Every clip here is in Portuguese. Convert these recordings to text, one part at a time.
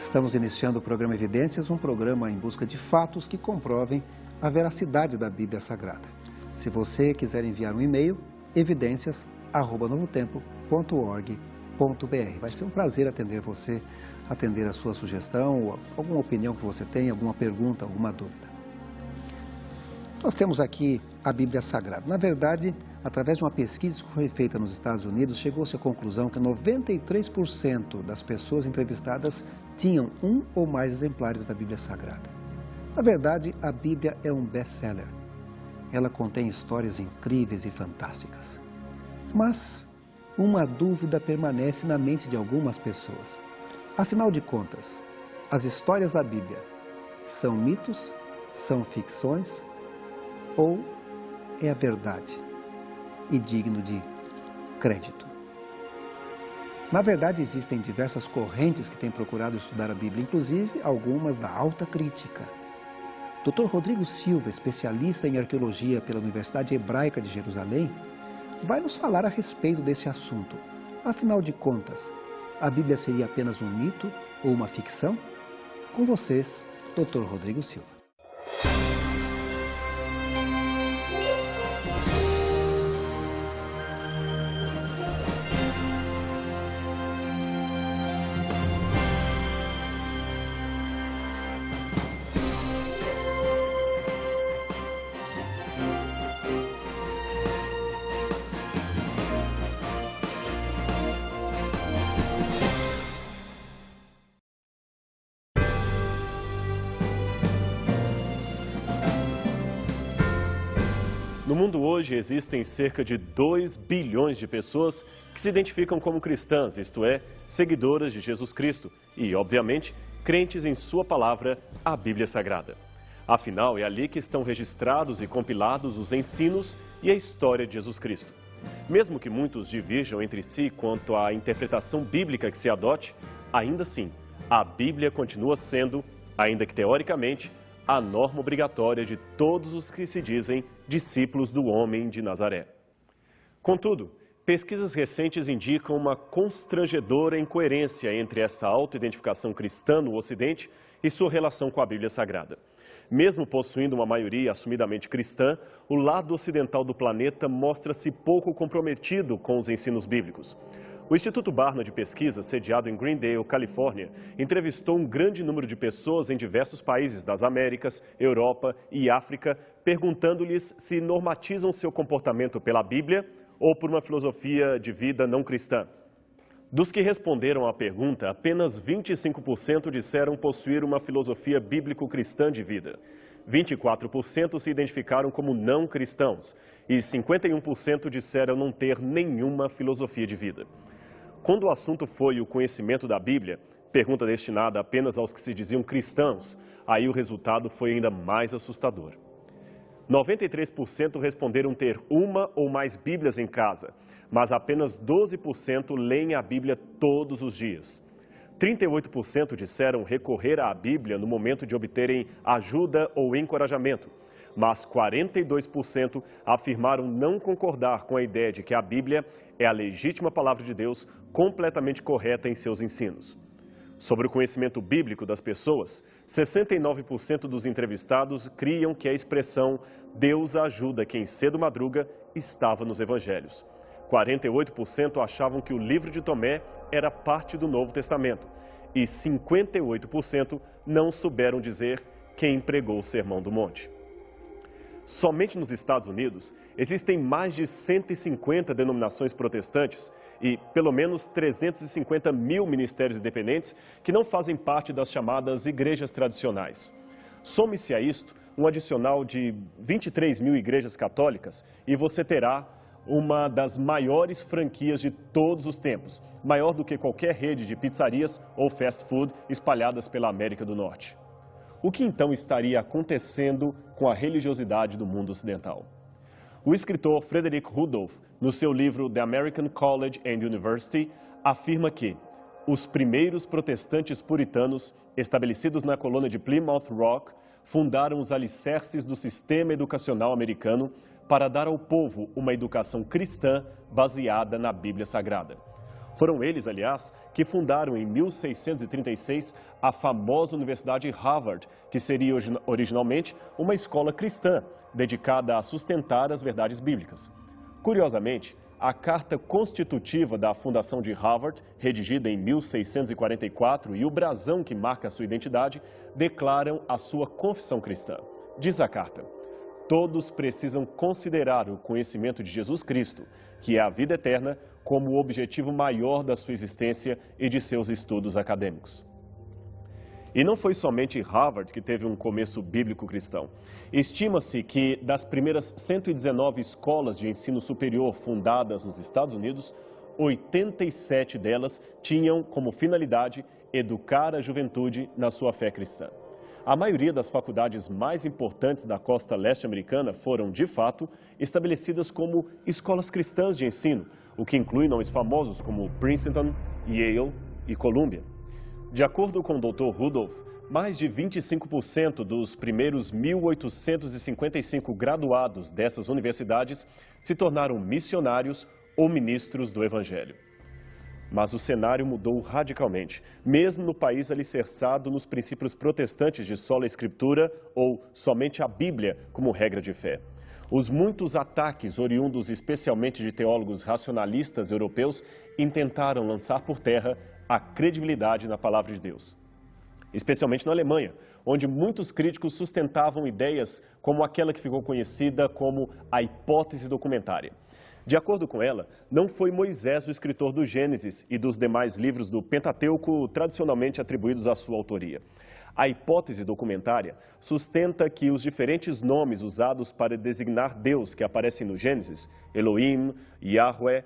Estamos iniciando o programa Evidências, um programa em busca de fatos que comprovem a veracidade da Bíblia Sagrada. Se você quiser enviar um e-mail, evidências@novotempo.org.br. Vai ser um prazer atender você, atender a sua sugestão, alguma opinião que você tenha, alguma pergunta, alguma dúvida. Nós temos aqui a Bíblia Sagrada. Na verdade, através de uma pesquisa que foi feita nos Estados Unidos, chegou-se à conclusão que 93% das pessoas entrevistadas tinham um ou mais exemplares da Bíblia Sagrada. Na verdade, a Bíblia é um best-seller. Ela contém histórias incríveis e fantásticas. Mas uma dúvida permanece na mente de algumas pessoas. Afinal de contas, as histórias da Bíblia são mitos, são ficções ou é a verdade e digno de crédito? Na verdade, existem diversas correntes que têm procurado estudar a Bíblia, inclusive algumas da alta crítica. Dr. Rodrigo Silva, especialista em arqueologia pela Universidade Hebraica de Jerusalém, vai nos falar a respeito desse assunto. Afinal de contas, a Bíblia seria apenas um mito ou uma ficção? Com vocês, Dr. Rodrigo Silva. No mundo hoje existem cerca de 2 bilhões de pessoas que se identificam como cristãs, isto é, seguidoras de Jesus Cristo e, obviamente, crentes em sua palavra, a Bíblia Sagrada. Afinal, é ali que estão registrados e compilados os ensinos e a história de Jesus Cristo. Mesmo que muitos divirjam entre si quanto à interpretação bíblica que se adote, ainda assim, a Bíblia continua sendo, ainda que teoricamente, a norma obrigatória de todos os que se dizem discípulos do homem de Nazaré. Contudo, pesquisas recentes indicam uma constrangedora incoerência entre essa autoidentificação cristã no Ocidente e sua relação com a Bíblia Sagrada. Mesmo possuindo uma maioria assumidamente cristã, o lado ocidental do planeta mostra-se pouco comprometido com os ensinos bíblicos. O Instituto Barna de Pesquisa, sediado em Greendale, Califórnia, entrevistou um grande número de pessoas em diversos países das Américas, Europa e África, perguntando-lhes se normatizam seu comportamento pela Bíblia ou por uma filosofia de vida não cristã. Dos que responderam à pergunta, apenas 25% disseram possuir uma filosofia bíblico-cristã de vida. 24% se identificaram como não cristãos e 51% disseram não ter nenhuma filosofia de vida. Quando o assunto foi o conhecimento da Bíblia, pergunta destinada apenas aos que se diziam cristãos, aí o resultado foi ainda mais assustador. 93% responderam ter uma ou mais Bíblias em casa, mas apenas 12% leem a Bíblia todos os dias. 38% disseram recorrer à Bíblia no momento de obterem ajuda ou encorajamento, mas 42% afirmaram não concordar com a ideia de que a Bíblia é a legítima palavra de Deus, completamente correta em seus ensinos. Sobre o conhecimento bíblico das pessoas, 69% dos entrevistados criam que a expressão "Deus ajuda quem cedo madruga" estava nos evangelhos. 48% achavam que o livro de Tomé era parte do Novo Testamento e 58% não souberam dizer quem pregou o Sermão do Monte. Somente nos Estados Unidos, existem mais de 150 denominações protestantes e pelo menos 350 mil ministérios independentes que não fazem parte das chamadas igrejas tradicionais. Some-se a isto um adicional de 23 mil igrejas católicas e você terá uma das maiores franquias de todos os tempos, maior do que qualquer rede de pizzarias ou fast food espalhadas pela América do Norte. O que então estaria acontecendo com a religiosidade do mundo ocidental? O escritor Frederick Rudolph, no seu livro The American College and University, afirma que os primeiros protestantes puritanos, estabelecidos na colônia de Plymouth Rock, fundaram os alicerces do sistema educacional americano para dar ao povo uma educação cristã baseada na Bíblia Sagrada. Foram eles, aliás, que fundaram em 1636 a famosa Universidade Harvard, que seria originalmente uma escola cristã dedicada a sustentar as verdades bíblicas. Curiosamente, a Carta Constitutiva da Fundação de Harvard, redigida em 1644, e o brasão que marca a sua identidade, declaram a sua confissão cristã. Diz a carta: todos precisam considerar o conhecimento de Jesus Cristo, que é a vida eterna, como o objetivo maior da sua existência e de seus estudos acadêmicos. E não foi somente Harvard que teve um começo bíblico cristão. Estima-se que das primeiras 119 escolas de ensino superior fundadas nos Estados Unidos, 87 delas tinham como finalidade educar a juventude na sua fé cristã. A maioria das faculdades mais importantes da costa leste americana foram, de fato, estabelecidas como escolas cristãs de ensino, o que inclui nomes famosos como Princeton, Yale e Columbia. De acordo com o Dr. Rudolph, mais de 25% dos primeiros 1.855 graduados dessas universidades se tornaram missionários ou ministros do Evangelho. Mas o cenário mudou radicalmente, mesmo no país alicerçado nos princípios protestantes de sola escritura ou somente a Bíblia como regra de fé. Os muitos ataques oriundos especialmente de teólogos racionalistas europeus intentaram lançar por terra a credibilidade na palavra de Deus. Especialmente na Alemanha, onde muitos críticos sustentavam ideias como aquela que ficou conhecida como a hipótese documentária. De acordo com ela, não foi Moisés o escritor do Gênesis e dos demais livros do Pentateuco tradicionalmente atribuídos à sua autoria. A hipótese documentária sustenta que os diferentes nomes usados para designar Deus que aparecem no Gênesis, Elohim, Yahweh,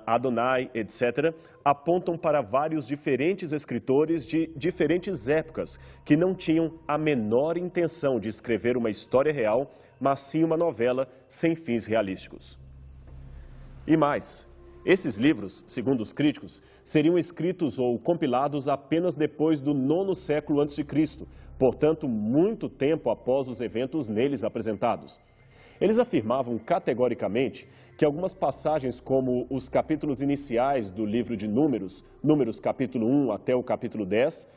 Adonai, etc., apontam para vários diferentes escritores de diferentes épocas que não tinham a menor intenção de escrever uma história real, mas sim uma novela sem fins realísticos. E mais, esses livros, segundo os críticos, seriam escritos ou compilados apenas depois do 9º século a.C., portanto, muito tempo após os eventos neles apresentados. Eles afirmavam categoricamente que algumas passagens, como os capítulos iniciais do livro de Números, Números capítulo 1 até o capítulo 10,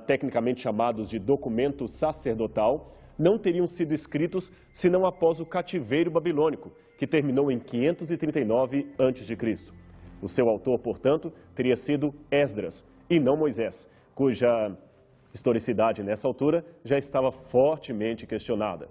tecnicamente chamados de documento sacerdotal, não teriam sido escritos senão após o cativeiro babilônico, que terminou em 539 a.C. O seu autor, portanto, teria sido Esdras, e não Moisés, cuja historicidade nessa altura já estava fortemente questionada.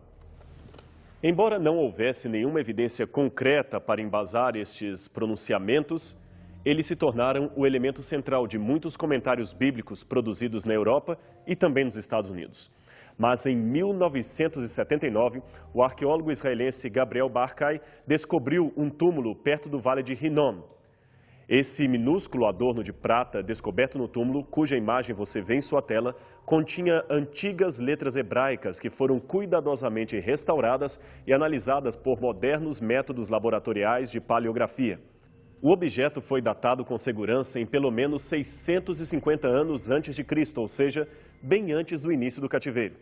Embora não houvesse nenhuma evidência concreta para embasar estes pronunciamentos, eles se tornaram o elemento central de muitos comentários bíblicos produzidos na Europa e também nos Estados Unidos. Mas em 1979, o arqueólogo israelense Gabriel Barkay descobriu um túmulo perto do Vale de Hinnom. Esse minúsculo adorno de prata descoberto no túmulo, cuja imagem você vê em sua tela, continha antigas letras hebraicas que foram cuidadosamente restauradas e analisadas por modernos métodos laboratoriais de paleografia. O objeto foi datado com segurança em pelo menos 650 anos antes de Cristo, ou seja, bem antes do início do cativeiro.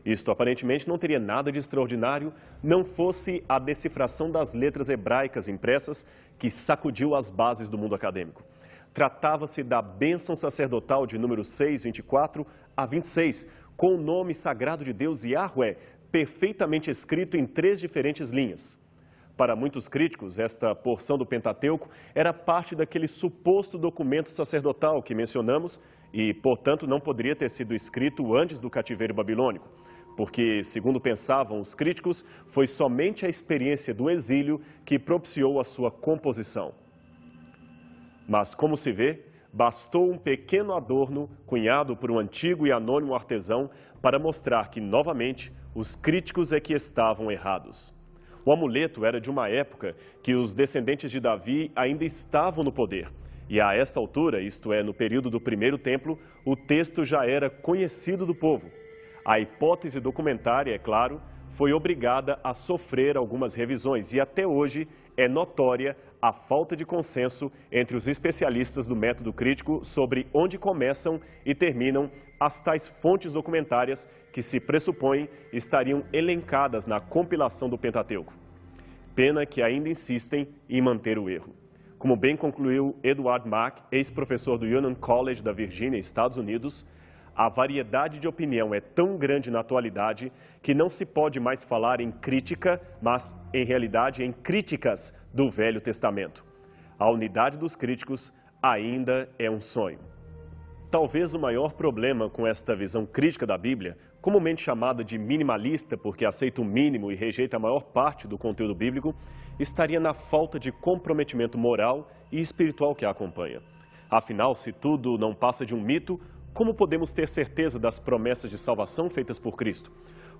Isto aparentemente não teria nada de extraordinário, não fosse a decifração das letras hebraicas impressas que sacudiu as bases do mundo acadêmico. Tratava-se da bênção sacerdotal de número 6, 24 a 26, com o nome sagrado de Deus Yahweh, perfeitamente escrito em 3 diferentes linhas. Para muitos críticos, esta porção do Pentateuco era parte daquele suposto documento sacerdotal que mencionamos e, portanto, não poderia ter sido escrito antes do cativeiro babilônico, porque, segundo pensavam os críticos, foi somente a experiência do exílio que propiciou a sua composição. Mas, como se vê, bastou um pequeno adorno cunhado por um antigo e anônimo artesão para mostrar que, novamente, os críticos é que estavam errados. O amuleto era de uma época que os descendentes de Davi ainda estavam no poder. E a essa altura, isto é, no período do primeiro templo, o texto já era conhecido do povo. A hipótese documentária, é claro, foi obrigada a sofrer algumas revisões e até hoje é notória a falta de consenso entre os especialistas do método crítico sobre onde começam e terminam as tais fontes documentárias que se pressupõem estariam elencadas na compilação do Pentateuco. Pena que ainda insistem em manter o erro. Como bem concluiu Edward Mack, ex-professor do Union College da Virgínia, Estados Unidos, a variedade de opinião é tão grande na atualidade que não se pode mais falar em crítica, mas, em realidade, em críticas do Velho Testamento. A unidade dos críticos ainda é um sonho. Talvez o maior problema com esta visão crítica da Bíblia, comumente chamada de minimalista porque aceita o mínimo e rejeita a maior parte do conteúdo bíblico, estaria na falta de comprometimento moral e espiritual que a acompanha. Afinal, se tudo não passa de um mito, como podemos ter certeza das promessas de salvação feitas por Cristo?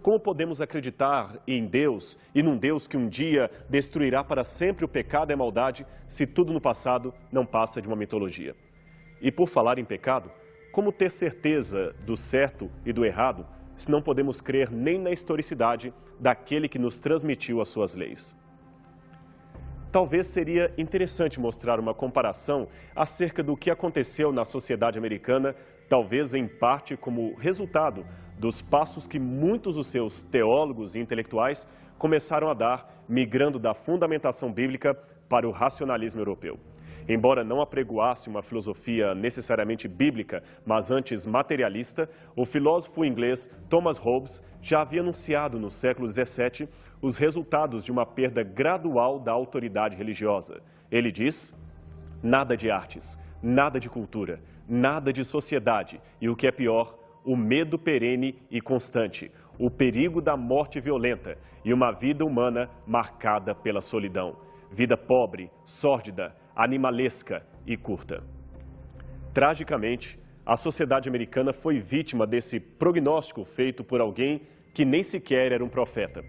Como podemos acreditar em Deus e num Deus que um dia destruirá para sempre o pecado e a maldade, se tudo no passado não passa de uma mitologia? E por falar em pecado, como ter certeza do certo e do errado, se não podemos crer nem na historicidade daquele que nos transmitiu as suas leis? Talvez seria interessante mostrar uma comparação acerca do que aconteceu na sociedade americana, talvez em parte como resultado dos passos que muitos dos seus teólogos e intelectuais começaram a dar, migrando da fundamentação bíblica para o racionalismo europeu. Embora não apregoasse uma filosofia necessariamente bíblica, mas antes materialista, o filósofo inglês Thomas Hobbes já havia anunciado no século XVII os resultados de uma perda gradual da autoridade religiosa. Ele diz: nada de artes, nada de cultura, nada de sociedade e, o que é pior, o medo perene e constante, o perigo da morte violenta e uma vida humana marcada pela solidão. Vida pobre, sórdida, animalesca e curta. Tragicamente, a sociedade americana foi vítima desse prognóstico feito por alguém que nem sequer era um profeta.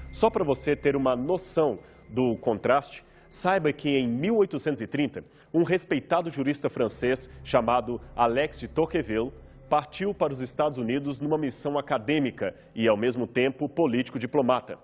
Só para você ter uma noção do contraste, saiba que em 1830, um respeitado jurista francês chamado Alex de Tocqueville partiu para os Estados Unidos numa missão acadêmica e, ao mesmo tempo, político-diplomata.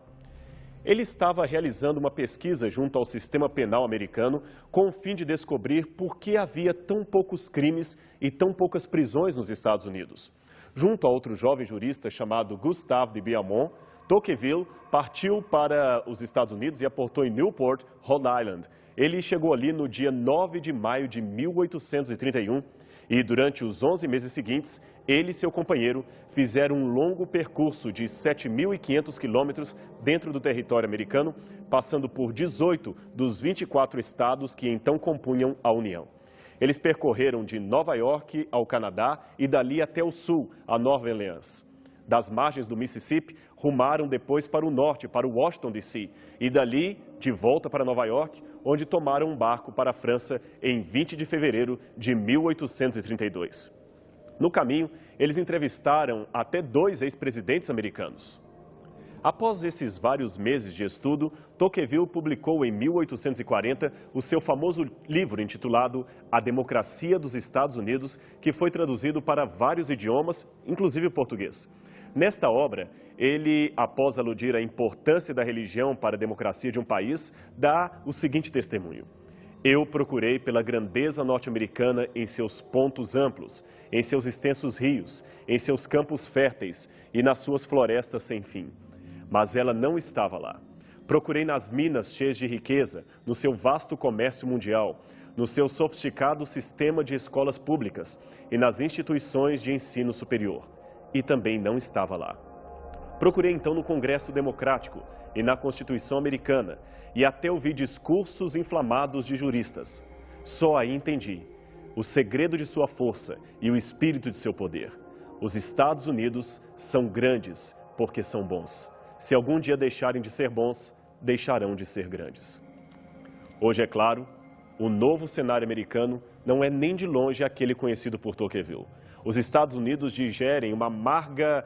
Ele estava realizando uma pesquisa junto ao sistema penal americano com o fim de descobrir por que havia tão poucos crimes e tão poucas prisões nos Estados Unidos. Junto a outro jovem jurista chamado Gustave de Beaumont, Tocqueville partiu para os Estados Unidos e aportou em Newport, Rhode Island. Ele chegou ali no dia 9 de maio de 1831 e, durante os 11 meses seguintes, ele e seu companheiro fizeram um longo percurso de 7.500 quilômetros dentro do território americano, passando por 18 dos 24 estados que então compunham a União. Eles percorreram de Nova York ao Canadá e dali até o sul, a Nova Orleans. Das margens do Mississippi, rumaram depois para o norte, para Washington, D.C., e dali de volta para Nova York, onde tomaram um barco para a França em 20 de fevereiro de 1832. No caminho, eles entrevistaram até 2 ex-presidentes americanos. Após esses vários meses de estudo, Tocqueville publicou em 1840 o seu famoso livro intitulado A Democracia dos Estados Unidos, que foi traduzido para vários idiomas, inclusive o português. Nesta obra, ele, após aludir à importância da religião para a democracia de um país, dá o seguinte testemunho: eu procurei pela grandeza norte-americana em seus pontos amplos, em seus extensos rios, em seus campos férteis e nas suas florestas sem fim. Mas ela não estava lá. Procurei nas minas cheias de riqueza, no seu vasto comércio mundial, no seu sofisticado sistema de escolas públicas e nas instituições de ensino superior. E também não estava lá. Procurei então no Congresso Democrático e na Constituição Americana e até ouvi discursos inflamados de juristas. Só aí entendi o segredo de sua força e o espírito de seu poder. Os Estados Unidos são grandes porque são bons. Se algum dia deixarem de ser bons, deixarão de ser grandes. Hoje, é claro, o novo cenário americano não é nem de longe aquele conhecido por Tocqueville. Os Estados Unidos digerem uma amarga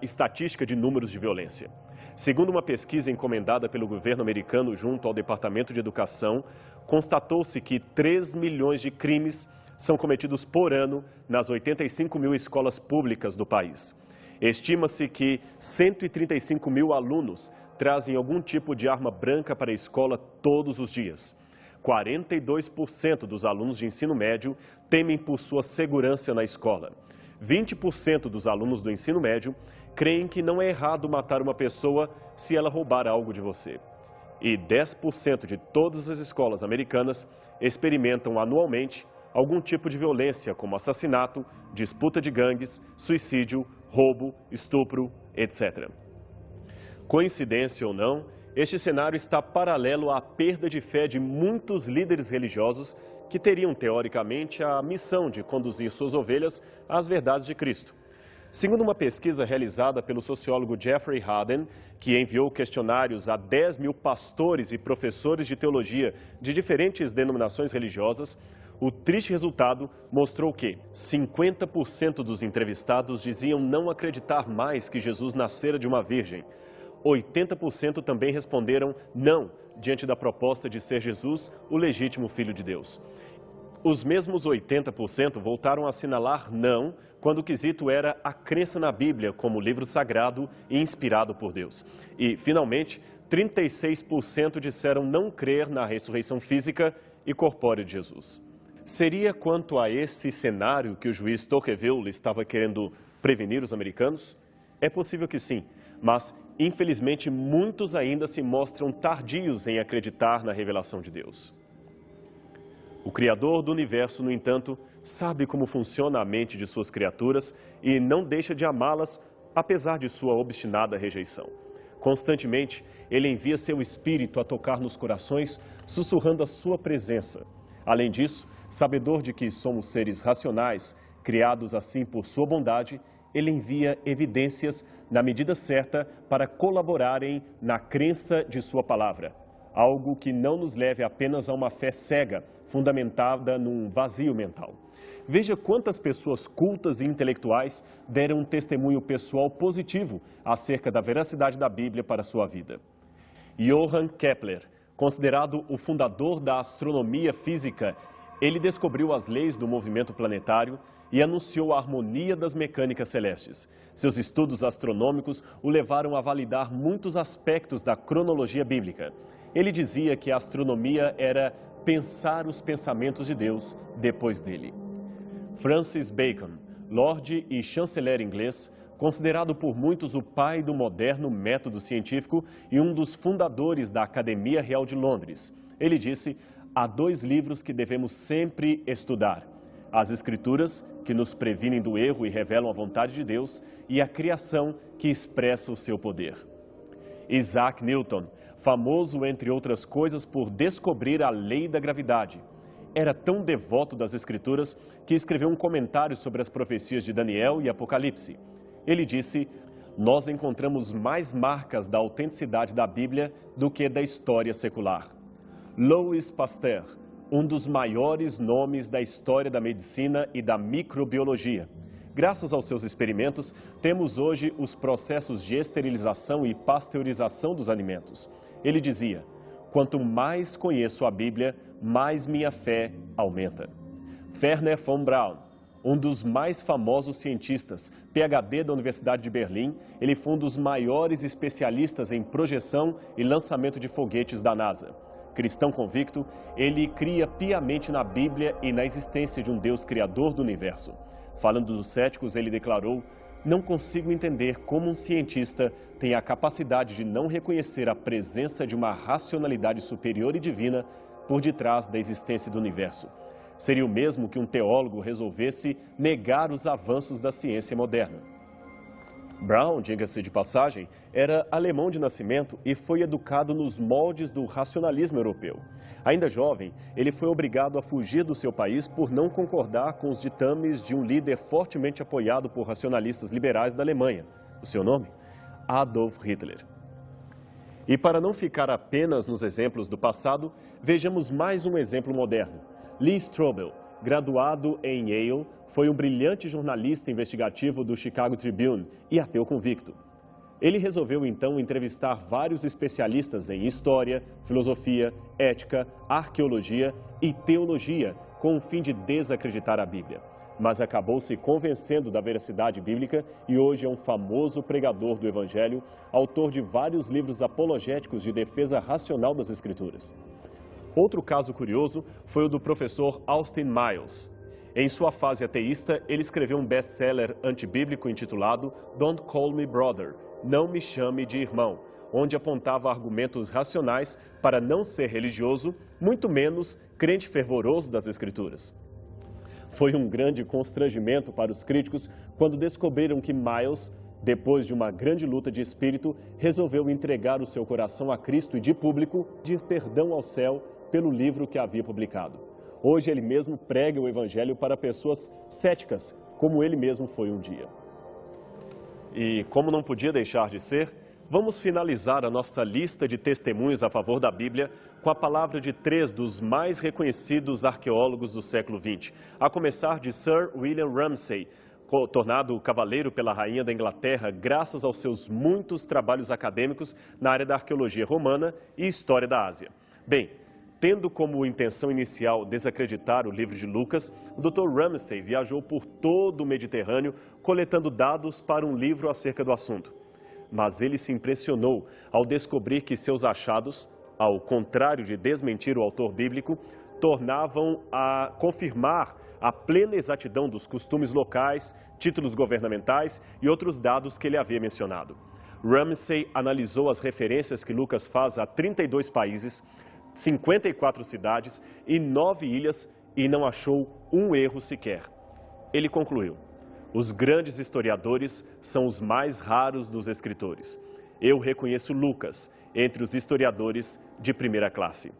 estatística de números de violência. Segundo uma pesquisa encomendada pelo governo americano junto ao Departamento de Educação, constatou-se que 3 milhões de crimes são cometidos por ano nas 85 mil escolas públicas do país. Estima-se que 135 mil alunos trazem algum tipo de arma branca para a escola todos os dias. 42% dos alunos de ensino médio temem por sua segurança na escola. 20% dos alunos do ensino médio creem que não é errado matar uma pessoa se ela roubar algo de você. e 10% de todas as escolas americanas experimentam anualmente algum tipo de violência, como assassinato, disputa de gangues, suicídio, roubo, estupro, etc. Coincidência ou não, este cenário está paralelo à perda de fé de muitos líderes religiosos que teriam, teoricamente, a missão de conduzir suas ovelhas às verdades de Cristo. Segundo uma pesquisa realizada pelo sociólogo Jeffrey Hadden, que enviou questionários a 10 mil pastores e professores de teologia de diferentes denominações religiosas, o triste resultado mostrou que 50% dos entrevistados diziam não acreditar mais que Jesus nascera de uma virgem. 80% também responderam não diante da proposta de ser Jesus o legítimo Filho de Deus. Os mesmos 80% voltaram a assinalar não quando o quesito era a crença na Bíblia como livro sagrado e inspirado por Deus. E, finalmente, 36% disseram não crer na ressurreição física e corpórea de Jesus. Seria quanto a esse cenário que o juiz Tocqueville estava querendo prevenir os americanos? É possível que sim, mas, infelizmente, muitos ainda se mostram tardios em acreditar na revelação de Deus. O Criador do Universo, no entanto, sabe como funciona a mente de suas criaturas e não deixa de amá-las, apesar de sua obstinada rejeição. Constantemente, Ele envia seu Espírito a tocar nos corações, sussurrando a sua presença. Além disso, sabedor de que somos seres racionais, criados assim por sua bondade, Ele envia evidências na medida certa para colaborarem na crença de sua palavra. Algo que não nos leve apenas a uma fé cega, fundamentada num vazio mental. Veja quantas pessoas cultas e intelectuais deram um testemunho pessoal positivo acerca da veracidade da Bíblia para a sua vida. Johann Kepler, considerado o fundador da astronomia física, ele descobriu as leis do movimento planetário e anunciou a harmonia das mecânicas celestes. Seus estudos astronômicos o levaram a validar muitos aspectos da cronologia bíblica. Ele dizia que a astronomia era pensar os pensamentos de Deus depois dele. Francis Bacon, lorde e chanceler inglês, considerado por muitos o pai do moderno método científico e um dos fundadores da Academia Real de Londres. Ele disse: há 2 livros que devemos sempre estudar: as Escrituras, que nos previnem do erro e revelam a vontade de Deus, e a criação, que expressa o seu poder. Isaac Newton, famoso, entre outras coisas, por descobrir a lei da gravidade, era tão devoto das Escrituras que escreveu um comentário sobre as profecias de Daniel e Apocalipse. Ele disse: nós encontramos mais marcas da autenticidade da Bíblia do que da história secular. Louis Pasteur, um dos maiores nomes da história da medicina e da microbiologia. Graças aos seus experimentos, temos hoje os processos de esterilização e pasteurização dos alimentos. Ele dizia: quanto mais conheço a Bíblia, mais minha fé aumenta. Wernher von Braun, um dos mais famosos cientistas, PhD da Universidade de Berlim, ele foi um dos maiores especialistas em projeção e lançamento de foguetes da NASA. Cristão convicto, ele cria piamente na Bíblia e na existência de um Deus criador do universo. Falando dos céticos, ele declarou: não consigo entender como um cientista tem a capacidade de não reconhecer a presença de uma racionalidade superior e divina por detrás da existência do universo. Seria o mesmo que um teólogo resolvesse negar os avanços da ciência moderna. Braun, diga-se de passagem, era alemão de nascimento e foi educado nos moldes do racionalismo europeu. Ainda jovem, ele foi obrigado a fugir do seu país por não concordar com os ditames de um líder fortemente apoiado por racionalistas liberais da Alemanha. O seu nome? Adolf Hitler. E para não ficar apenas nos exemplos do passado, vejamos mais um exemplo moderno. Lee Strobel, graduado em Yale, foi um brilhante jornalista investigativo do Chicago Tribune e ateu convicto. Ele resolveu então entrevistar vários especialistas em história, filosofia, ética, arqueologia e teologia, com o fim de desacreditar a Bíblia. Mas acabou se convencendo da veracidade bíblica e hoje é um famoso pregador do Evangelho, autor de vários livros apologéticos de defesa racional das Escrituras. Outro caso curioso foi o do professor Austin Miles. Em sua fase ateísta, ele escreveu um best-seller antibíblico intitulado Don't Call Me Brother, Não Me Chame de Irmão, onde apontava argumentos racionais para não ser religioso, muito menos crente fervoroso das Escrituras. Foi um grande constrangimento para os críticos quando descobriram que Miles, depois de uma grande luta de espírito, resolveu entregar o seu coração a Cristo e de público pedir perdão ao céu pelo livro que havia publicado. Hoje ele mesmo prega o Evangelho para pessoas céticas, como ele mesmo foi um dia. E como não podia deixar de ser, vamos finalizar a nossa lista de testemunhos a favor da Bíblia com a palavra de 3 dos mais reconhecidos arqueólogos do século XX, a começar de Sir William Ramsay, tornado cavaleiro pela rainha da Inglaterra graças aos seus muitos trabalhos acadêmicos na área da arqueologia romana e história da Ásia. Bem, tendo como intenção inicial desacreditar o livro de Lucas, o Dr. Ramsay viajou por todo o Mediterrâneo coletando dados para um livro acerca do assunto. Mas ele se impressionou ao descobrir que seus achados, ao contrário de desmentir o autor bíblico, tornavam a confirmar a plena exatidão dos costumes locais, títulos governamentais e outros dados que ele havia mencionado. Ramsay analisou as referências que Lucas faz a 32 países, 54 cidades e 9 ilhas e não achou um erro sequer. Ele concluiu: os grandes historiadores são os mais raros dos escritores. Eu reconheço Lucas entre os historiadores de primeira classe.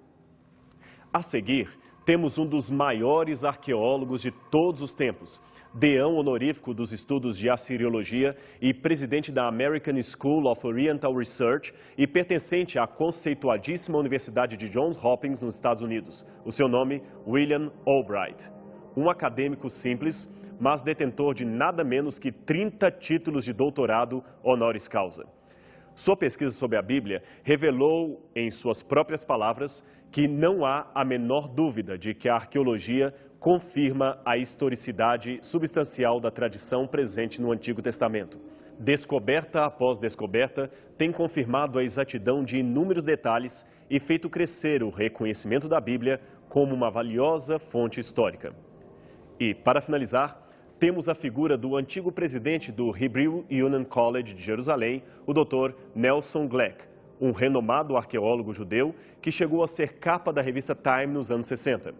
A seguir, temos um dos maiores arqueólogos de todos os tempos, deão honorífico dos estudos de Assiriologia e presidente da American School of Oriental Research e pertencente à conceituadíssima Universidade de Johns Hopkins, nos Estados Unidos. O seu nome, William Albright. Um acadêmico simples, mas detentor de nada menos que 30 títulos de doutorado honoris causa. Sua pesquisa sobre a Bíblia revelou, em suas próprias palavras, que não há a menor dúvida de que a arqueologia confirma a historicidade substancial da tradição presente no Antigo Testamento. Descoberta após descoberta, tem confirmado a exatidão de inúmeros detalhes e feito crescer o reconhecimento da Bíblia como uma valiosa fonte histórica. E, para finalizar, temos a figura do antigo presidente do Hebrew Union College de Jerusalém, o Dr. Nelson Gleck, um renomado arqueólogo judeu que chegou a ser capa da revista Time nos anos 60.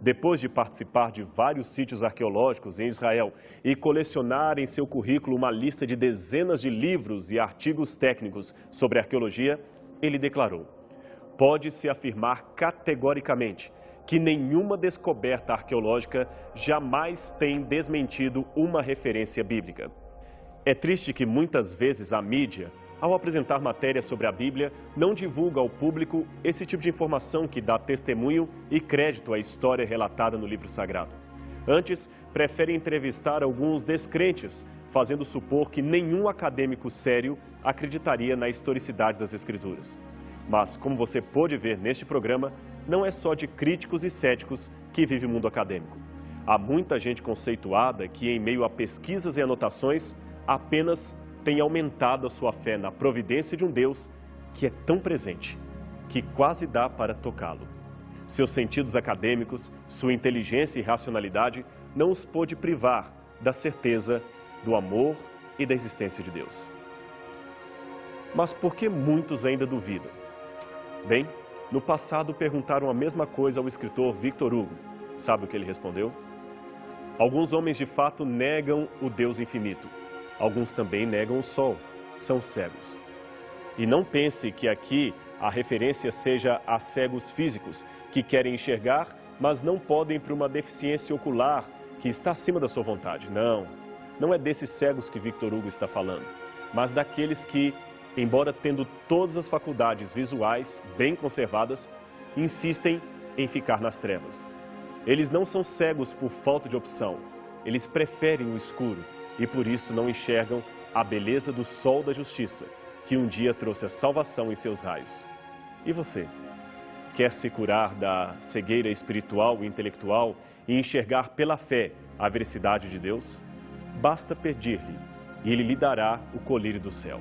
Depois de participar de vários sítios arqueológicos em Israel e colecionar em seu currículo uma lista de dezenas de livros e artigos técnicos sobre arqueologia, ele declarou: pode-se afirmar categoricamente que nenhuma descoberta arqueológica jamais tem desmentido uma referência bíblica. É triste que muitas vezes a mídia, ao apresentar matérias sobre a Bíblia, não divulga ao público esse tipo de informação que dá testemunho e crédito à história relatada no livro sagrado. Antes, prefere entrevistar alguns descrentes, fazendo supor que nenhum acadêmico sério acreditaria na historicidade das Escrituras. Mas, como você pôde ver neste programa, não é só de críticos e céticos que vive o mundo acadêmico. Há muita gente conceituada que, em meio a pesquisas e anotações, apenas tem aumentado a sua fé na providência de um Deus que é tão presente, que quase dá para tocá-lo. Seus sentidos acadêmicos, sua inteligência e racionalidade não os pôde privar da certeza do amor e da existência de Deus. Mas por que muitos ainda duvidam? Bem, no passado perguntaram a mesma coisa ao escritor Victor Hugo. Sabe o que ele respondeu? Alguns homens de fato negam o Deus infinito. Alguns também negam o sol. São cegos. E não pense que aqui a referência seja a cegos físicos que querem enxergar, mas não podem por uma deficiência ocular que está acima da sua vontade. Não, não é desses cegos que Victor Hugo está falando, mas daqueles que, embora tendo todas as faculdades visuais bem conservadas, insistem em ficar nas trevas. Eles não são cegos por falta de opção, eles preferem o escuro e por isso não enxergam a beleza do sol da justiça, que um dia trouxe a salvação em seus raios. E você? Quer se curar da cegueira espiritual e intelectual e enxergar pela fé a veracidade de Deus? Basta pedir-lhe e Ele lhe dará o colírio do céu.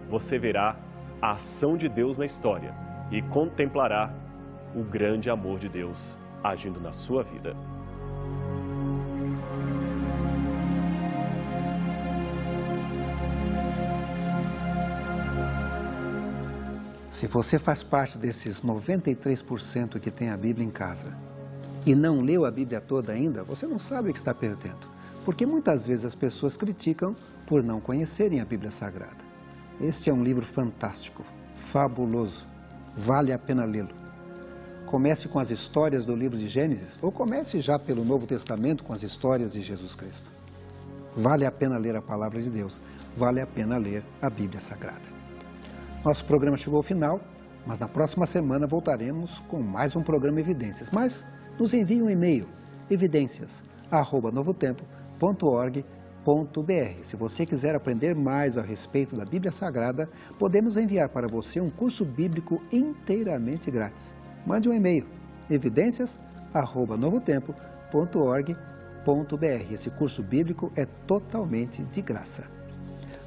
Você verá a ação de Deus na história e contemplará o grande amor de Deus agindo na sua vida. Se você faz parte desses 93% que tem a Bíblia em casa e não leu a Bíblia toda ainda, você não sabe o que está perdendo. Porque muitas vezes as pessoas criticam por não conhecerem a Bíblia Sagrada. Este é um livro fantástico, fabuloso, vale a pena lê-lo. Comece com as histórias do livro de Gênesis ou comece já pelo Novo Testamento com as histórias de Jesus Cristo. Vale a pena ler a Palavra de Deus, vale a pena ler a Bíblia Sagrada. Nosso programa chegou ao final, mas na próxima semana voltaremos com mais um programa Evidências. Mas nos envie um e-mail, evidências@novotempo.org.br. Se você quiser aprender mais a respeito da Bíblia Sagrada, podemos enviar para você um curso bíblico inteiramente grátis. Mande um e-mail, evidências@novotempo.org.br. Esse curso bíblico é totalmente de graça.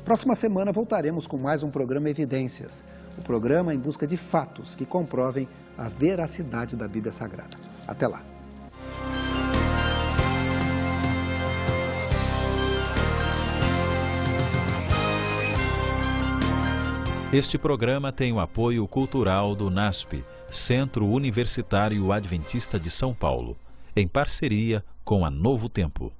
Próxima semana voltaremos com mais um programa Evidências, o programa em busca de fatos que comprovem a veracidade da Bíblia Sagrada. Até lá! Este programa tem o apoio cultural do NASP, Centro Universitário Adventista de São Paulo, em parceria com a Novo Tempo.